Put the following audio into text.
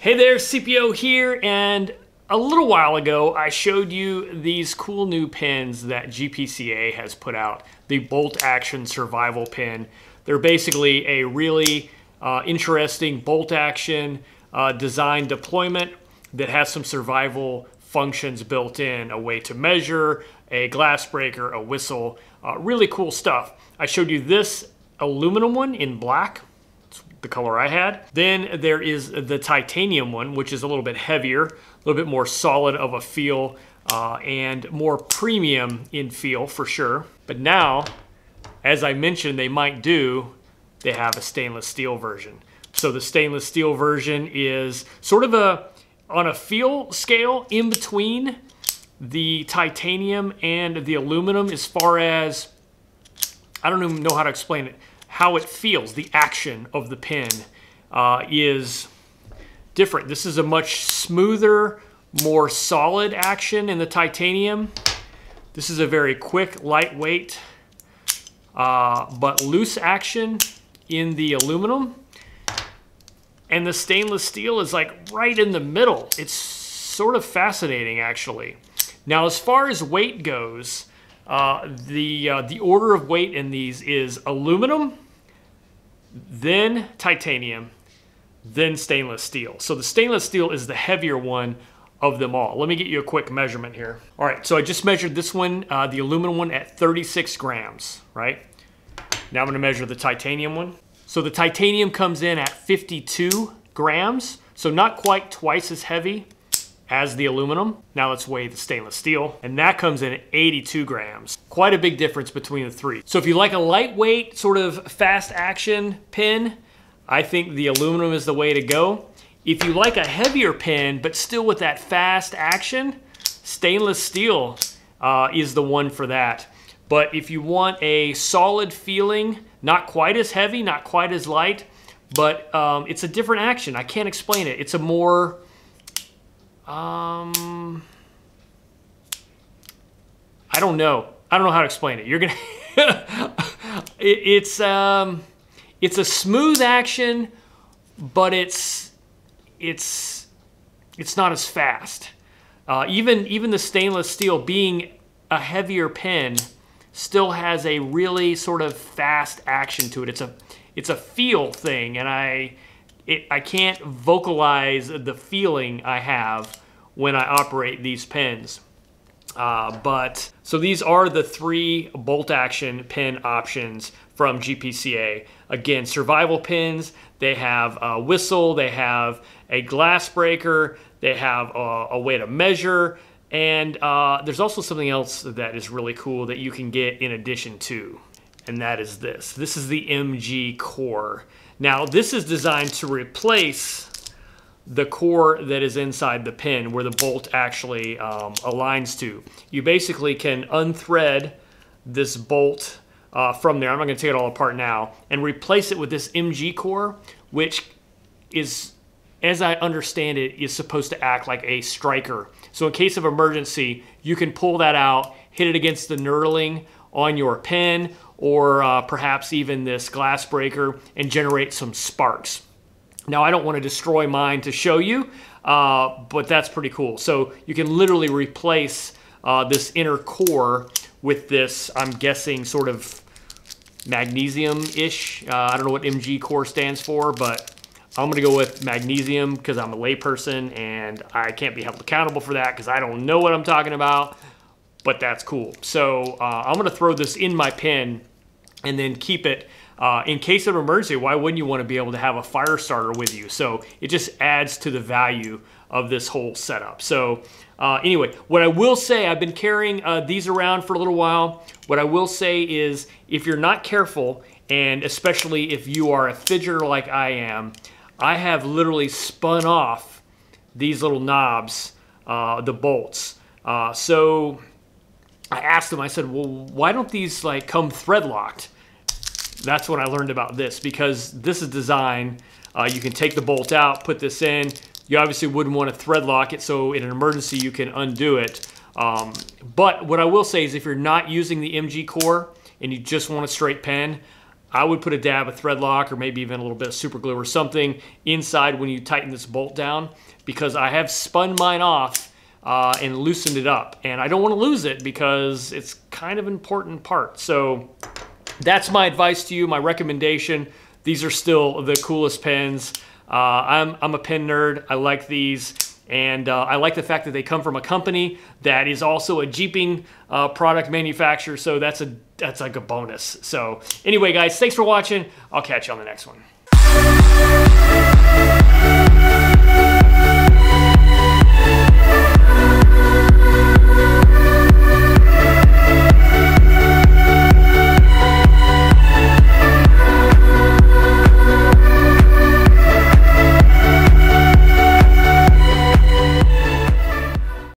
Hey there, CPO here, and a little while ago I showed you these cool new pins that GPCA has put out, the bolt action survival pin. They're basically a really interesting bolt action design deployment that has some survival functions built in, a way to measure, a glass breaker, a whistle, really cool stuff. I showed you this aluminum one in black, the color I had. Then there is the titanium one, which is a little bit heavier, a little bit more solid of a feel, and more premium in feel for sure. But now, as I mentioned they have a stainless steel version. So the stainless steel version is sort of on a feel scale in between the titanium and the aluminum as far as, I don't even know how to explain it, how it feels. The action of the pin is different. This is a much smoother, more solid action in the titanium. This is a very quick, lightweight, but loose action in the aluminum. And the stainless steel is like right in the middle. It's sort of fascinating, actually. Now, as far as weight goes, the order of weight in these is aluminum, then titanium, then stainless steel. So the stainless steel is the heavier one of them all. Let me get you a quick measurement here. All right, so I just measured this one, the aluminum one, at 36 grams, right? Now I'm gonna measure the titanium one. So the titanium comes in at 52 grams, so not quite twice as heavy as the aluminum. Now let's weigh the stainless steel, and that comes in at 82 grams. Quite a big difference between the three. So if you like a lightweight, sort of fast action pin, I think the aluminum is the way to go. If you like a heavier pin, but still with that fast action, stainless steel is the one for that. But if you want a solid feeling, not quite as heavy, not quite as light, but it's a different action. I can't explain it. It's a more, I don't know. I don't know how to explain it. You're gonna, it's a smooth action, but it's not as fast. Even the stainless steel, being a heavier pin, still has a really sort of fast action to it. It's a feel thing, and I can't vocalize the feeling I have when I operate these pins. So these are the three bolt action pin options from GPCA. Again, survival pins, they have a whistle, they have a glass breaker, they have a way to measure, and there's also something else that is really cool that you can get in addition to, and that is this. This is the MG core. Now, this is designed to replace the core that is inside the pin where the bolt actually aligns to. You basically can unthread this bolt from there. I'm not going to take it all apart now, and replace it with this MG core, which is, as I understand it, is supposed to act like a striker. So in case of emergency, you can pull that out, hit it against the knurling on your pin, or perhaps even this glass breaker, and generate some sparks. Now, I don't want to destroy mine to show you, but that's pretty cool. So you can literally replace this inner core with this, I'm guessing, sort of magnesium-ish. I don't know what MG core stands for, but I'm gonna go with magnesium because I'm a layperson and I can't be held accountable for that because I don't know what I'm talking about, but that's cool. So I'm gonna throw this in my pin and then keep it in case of emergency. Why wouldn't you want to be able to have a fire starter with you? So it just adds to the value of this whole setup. So anyway, what I will say, I've been carrying these around for a little while. What I will say is, if you're not careful, and especially if you are a fidgeter like I am, I have literally spun off these little knobs, the bolts. So I asked them, I said, well, why don't these like come thread locked? That's when I learned about this, because this is designed, you can take the bolt out, put this in. You obviously wouldn't want to thread lock it, so in an emergency you can undo it. But what I will say is, if you're not using the MG core and you just want a straight pin, I would put a dab of thread lock or maybe even a little bit of super glue or something inside when you tighten this bolt down, because I have spun mine off and loosened it up, and I don't want to lose it because it's kind of an important part. So that's my advice to you, my recommendation. These are still the coolest pins. I'm a pin nerd. I like these. And I like the fact that they come from a company that is also a jeeping product manufacturer. So that's like a bonus. So anyway, guys, thanks for watching. I'll catch you on the next one.